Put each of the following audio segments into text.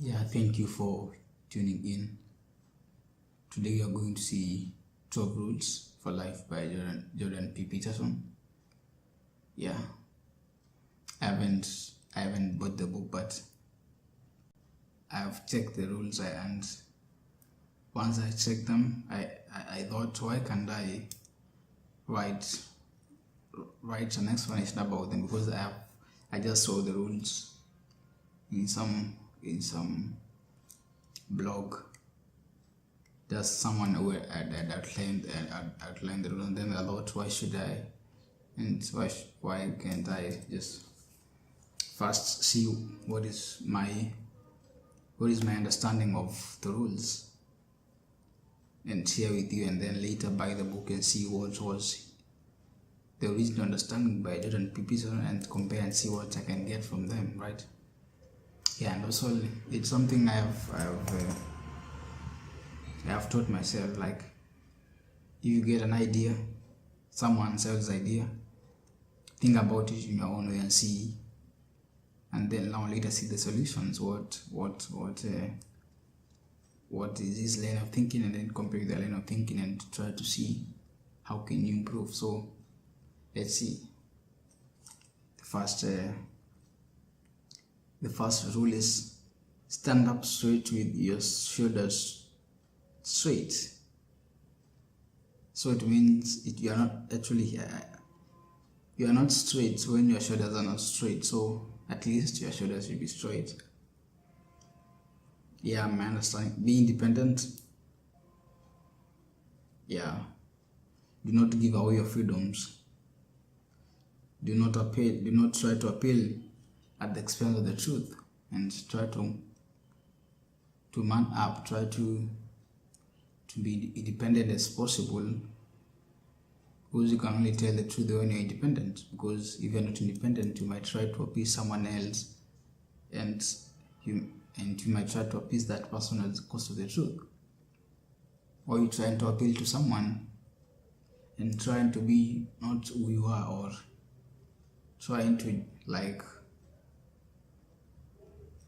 Yeah, thank you for tuning in. Today we are going to see 12 Rules for Life by Jordan B Peterson. Yeah, I haven't bought the book, but I've checked the rules and once I checked them, I thought, why can't I write an explanation about them? Because I just saw the rules in some blog. Just someone who had outlined the rules, and then I thought, why should I? And why can't I just first see what is my understanding of the rules and share with you, and then later buy the book and see what was the original understanding by Jordan B Peterson and compare and see what I can get from them, right? Yeah, and also it's something I have taught myself, like, if you get an idea, someone else's idea, think about it in your own way and see, and then now later see the solutions. What is this line of thinking, and then compare the line of thinking and try to see how can you improve. So let's see. The first rule is stand up straight with your shoulders straight. So it means you are not actually you are not straight when your shoulders are not straight. So at least your shoulders should be straight. Yeah, I understand. Be independent. Yeah. Do not give away your freedoms. Do not try to appeal at the expense of the truth, and try to man up. Try to be independent as possible, because you can only tell the truth when you're independent. Because if you're not independent, you might try to appease someone else, and you might try to appease that person at the cost of the truth. Or you're trying to appeal to someone and trying to be not who you are, or trying to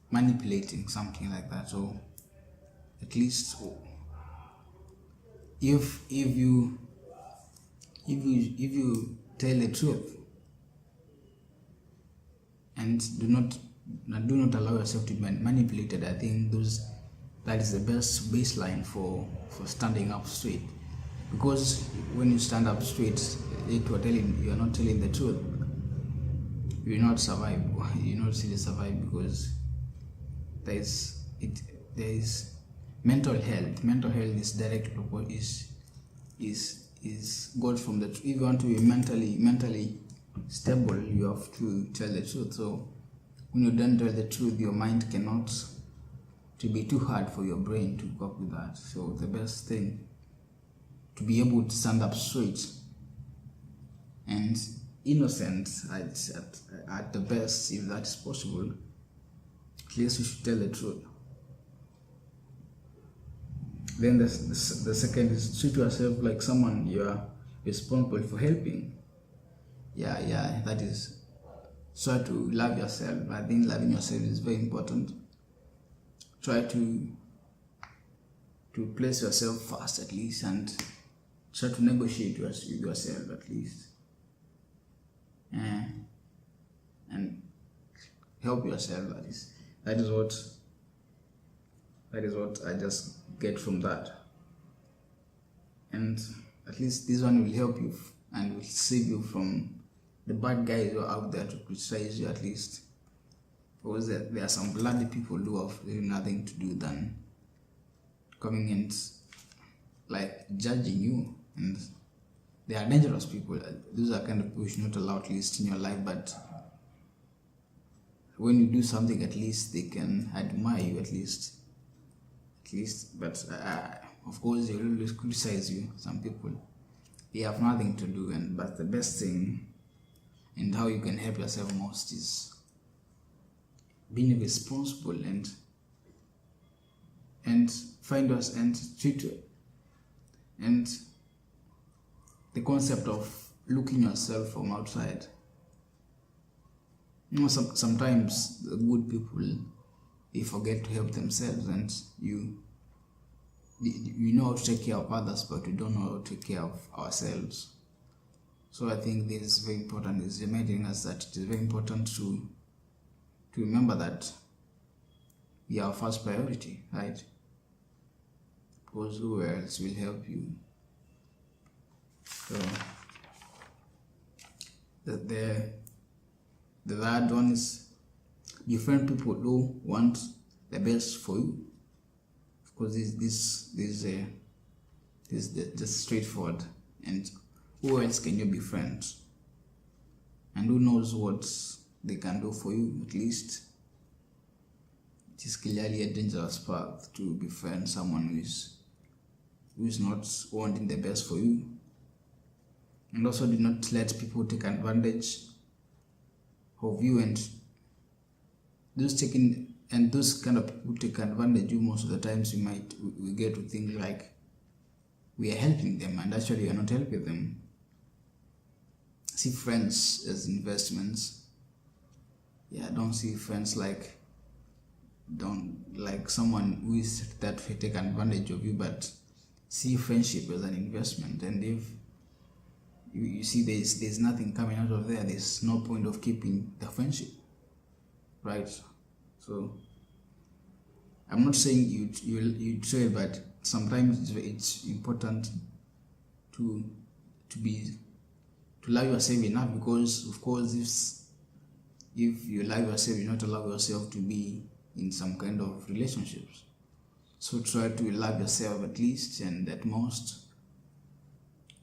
manipulating, something like that. So at least if you tell the truth and do not allow yourself to be manipulated, I think that is the best baseline for standing up straight. Because when you stand up straight, you are not telling the truth, you will not survive. You will not really survive, because there is mental health. Mental health is directly is got from the truth. If you want to be mentally stable, you have to tell the truth. So when you don't tell the truth, your mind cannot, to be too hard for your brain to cope with that. So the best thing to be able to stand up straight and innocent at the best, if that is possible, at least you should tell the truth. Then the second is treat yourself like someone you are responsible for helping. Yeah, that is, try to love yourself. I think loving yourself is very important. Try to place yourself first, at least, and try to negotiate with yourself, at least, and help yourself. That is what I just get from that. And at least this one will help you and will save you from the bad guys who are out there to criticize you, at least. Because there are some bloody people who have really nothing to do than coming and judging you, and they are dangerous people. Those are kind of people you should not allow, at least in your life. But when you do something, at least they can admire you, at least. But of course they will always criticize you. Some people, they have nothing to do, but the best thing and how you can help yourself most is being responsible and find us and treat it. And the concept of looking yourself from outside. Sometimes the good people, they forget to help themselves, and you know how to take care of others, but we don't know how to take care of ourselves. So I think this is very important. It's reminding us that it is very important to remember that we are our first priority, right? Because who else will help you? So the third one is different people who want the best for you. Of course, this is just straightforward. And who else can you befriend? And who knows what they can do for you? At least it is clearly a dangerous path to befriend someone who is not wanting the best for you. And also, do not let people take advantage of you, and those kind of people take advantage of you. Most of the times we get to think like we are helping them, and actually we are not helping them. See friends as investments. Yeah, don't see friends like someone who is that will take advantage of you, but see friendship as an investment. And if you see there's nothing coming out of there's no point of keeping the friendship, right? So I'm not saying you try, but sometimes it's important to love yourself enough, because of course if you love yourself, you not allow yourself to be in some kind of relationships. So try to love yourself at least, and at most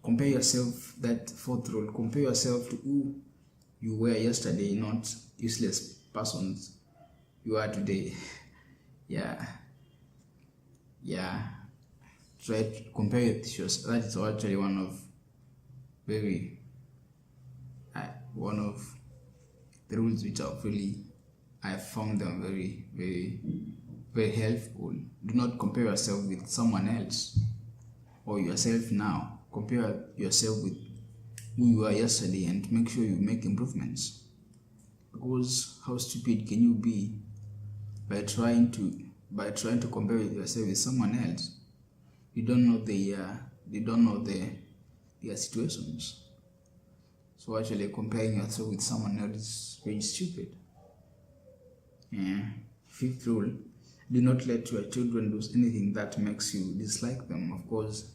compare yourself, that fourth rule, compare yourself to who you were yesterday, not useless persons you are today. Yeah, try to compare it. That is actually one of the rules which I found them very, very, very helpful. Do not compare yourself with someone else or yourself now. Compare yourself with who you are yesterday, and make sure you make improvements. Because how stupid can you be by trying to compare yourself with someone else? You don't know their situations. So actually comparing yourself with someone else is very stupid. Yeah. Fifth rule, do not let your children do anything that makes you dislike them. Of course,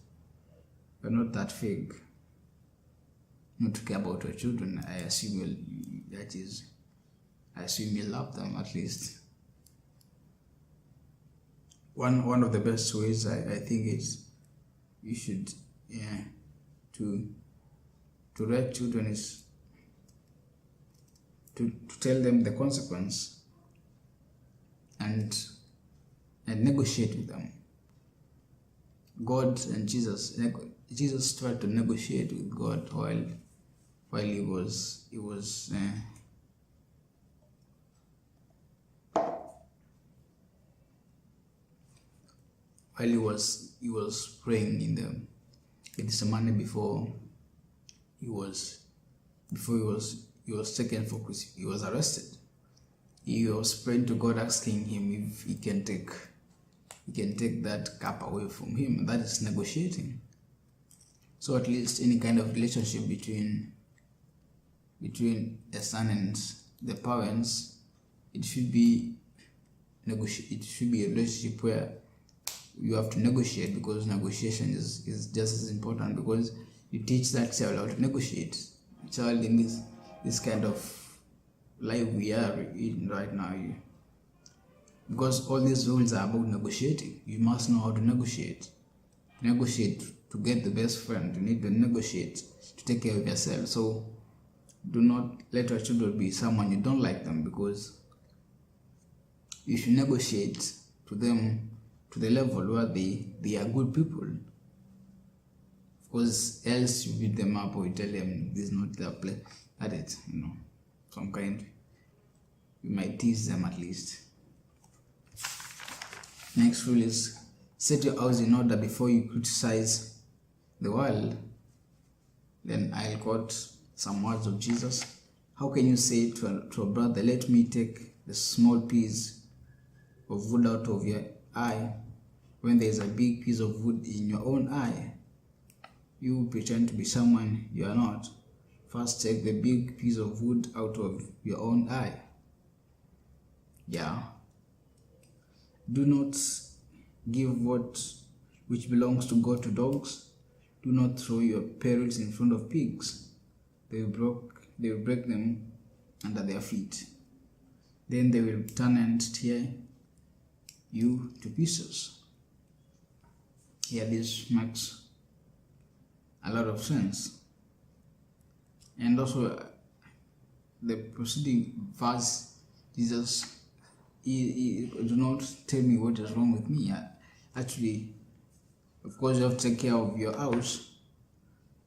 you're not that fake not to care about your children. I assume you love them at least. One of the best ways I think is you should to raise children is to tell them the consequence and negotiate with them. God and Jesus tried to negotiate with God while he was praying in the Gethsemane before he was taken for crucifixion. He was arrested. He was praying to God, asking him if he can take that cup away from him. That is negotiating. So at least any kind of relationship between a son and the parents, it should be a relationship where you have to negotiate, because negotiation is just as important, because you teach that child how to negotiate. A child in this kind of life we are in right now, because all these rules are about negotiating. You must know how to negotiate to get the best friend. You need to negotiate to take care of yourself. So do not let your children be someone you don't like them, because you should negotiate to them to the level where they are good people. Of course, else you beat them up or you tell them this is not their place. At it, some kind. You might tease them at least. Next rule is set your house in order before you criticize the world. Then I'll quote some words of Jesus. How can you say to a brother, let me take the small piece of wood out of your eye when there is a big piece of wood in your own eye. You pretend to be someone you are not. First take the big piece of wood out of your own eye. Yeah. Do not give which belongs to God to dogs. Do not throw your pearls in front of pigs. They will break them under their feet. Then they will turn and tear you to pieces. Yeah, this makes a lot of sense. And also, the preceding verse, Jesus, do not tell me what is wrong with me. Actually, of course, you have to take care of your house,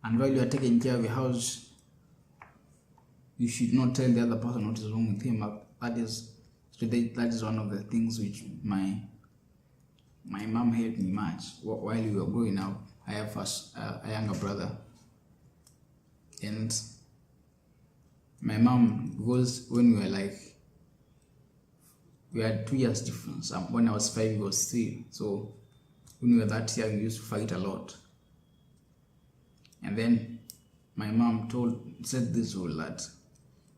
and while you are taking care of your house, you should not tell the other person what is wrong with him. That is one of the things which my mom helped me much while we were growing up. I have a younger brother, and my mom, because when we had 2 years difference. When I was 5, he was 3. So when we were that young, we used to fight a lot. And then my mom said this rule that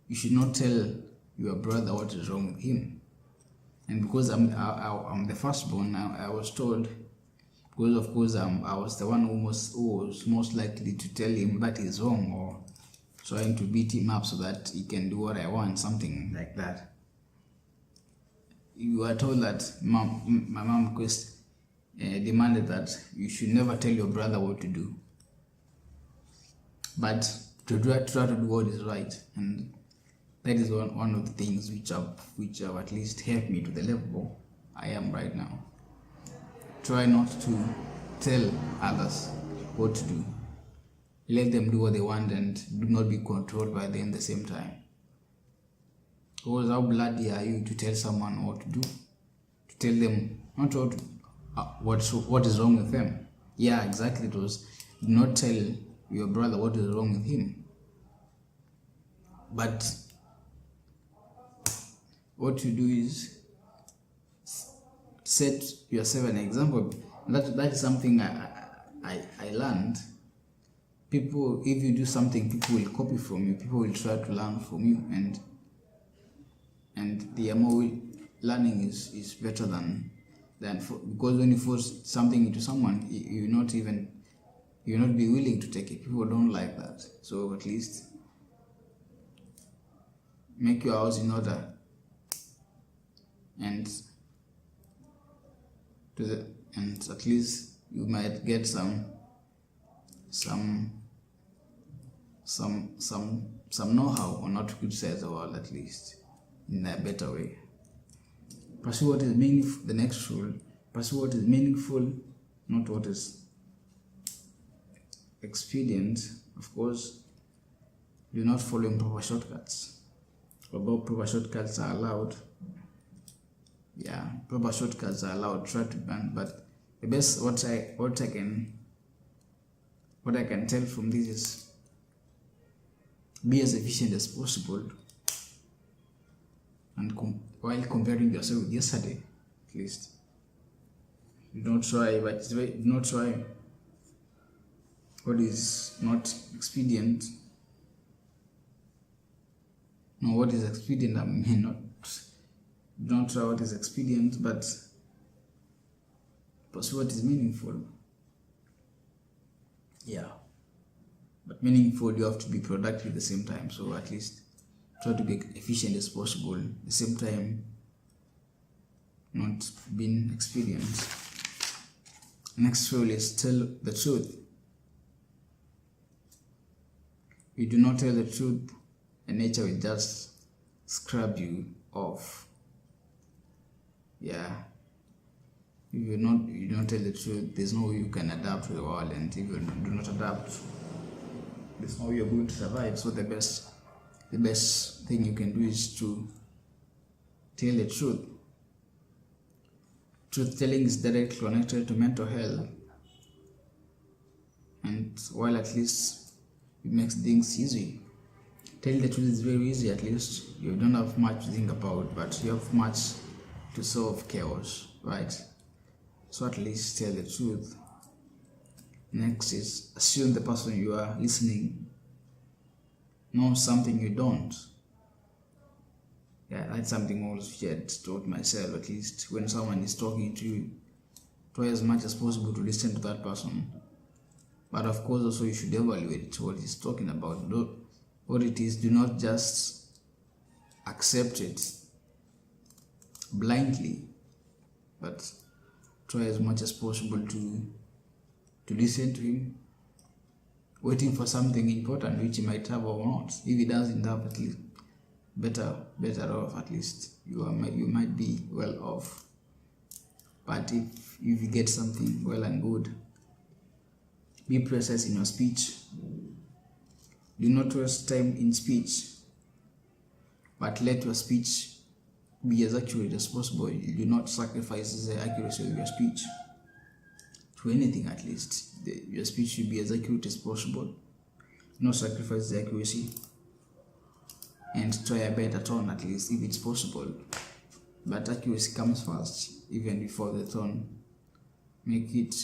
you should not tell your brother what is wrong with him. And because I'm the firstborn, I was told, because of course I was the one who was most likely to tell him that he's wrong, or trying to beat him up so that he can do what I want, something like that. You are told that my mom demanded that you should never tell your brother what to do, but to try to do what is right. And that is one of the things which have at least helped me to the level I am right now. Try not to tell others what to do. Let them do what they want and do not be controlled by them at the same time. Because how bloody are you to tell someone what to do? To tell them not what is wrong with them. Yeah, exactly. It was, do not tell your brother what is wrong with him. But what you do is set yourself an example. That is something I learned. People, if you do something, people will copy from you. People will try to learn from you, and the more learning is better than because when you force something into someone, you not be willing to take it. People don't like that. So at least make your house in order, and at least you might get some know-how on how to criticize the world, at least in a better way. Pursue what is meaningful. The next rule: pursue what is meaningful, not what is expedient. Of course, do not follow improper shortcuts. Although proper shortcuts are allowed, yeah, proper shortcuts are allowed. Try to ban, but the best what I can tell from this is be as efficient as possible, and while comparing yourself with yesterday, at least. Do not try what is not expedient. No, what is expedient, I mean, don't try what is expedient, but pursue what is meaningful. Yeah. But meaningful, you have to be productive at the same time. So at least try to be efficient as possible. At the same time, not being expedient. Next rule is tell the truth. If you do not tell the truth, and nature will just scrub you off. Yeah. If you don't tell the truth, there's no way you can adapt to the world, and if you do not adapt, there's no way you're going to survive. So the best thing you can do is to tell the truth. Truth telling is directly connected to mental health, and while at least it makes things easy. Telling the truth is very easy. At least you don't have much to think about, but you have much to solve chaos, right? So at least tell the truth. Next is assume the person you are listening knows something you don't. Yeah, that's something also yet taught myself. At least when someone is talking to you, try as much as possible to listen to that person. But of course also you should evaluate what he's talking about, what it is. Do not just accept it blindly, but try as much as possible to listen to him, waiting for something important which he might have or not. If he doesn't have, at least better off. At least you might be well off. But if you get something, well and good. Be precise in your speech. Do not waste time in speech, but let your speech be as accurate as possible. Do not sacrifice the accuracy of your speech to anything. At least your speech should be as accurate as possible. Do not sacrifice the accuracy, and try a better tone at least if it's possible. But accuracy comes first, even before the tone. Make it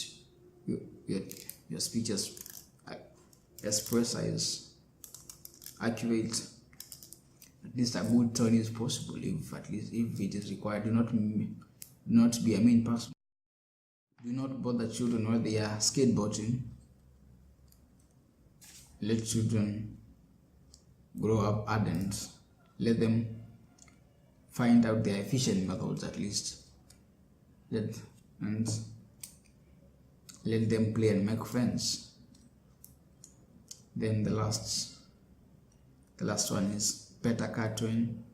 your speech as precise, accurate. At least a good tone is possible. If it is required, do not be a mean person. Do not bother children while they are skateboarding. Let children grow up ardent. Let them find out their efficient methods at least. Let them play and make friends. Then the last one is pet a cat when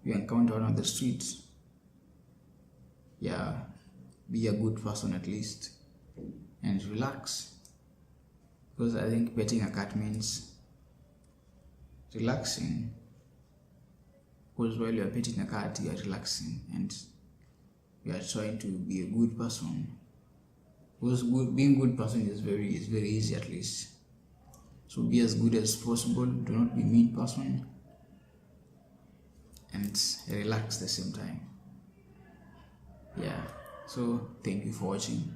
you encounter one on the street. Yeah, be a good person at least, and relax. Because I think petting a cat means relaxing. Because while you are petting a cat, you are relaxing and you are trying to be a good person. Because being a good person is very easy at least. So be as good as possible. Do not be a mean person, and relax at the same time. Yeah. So thank you for watching.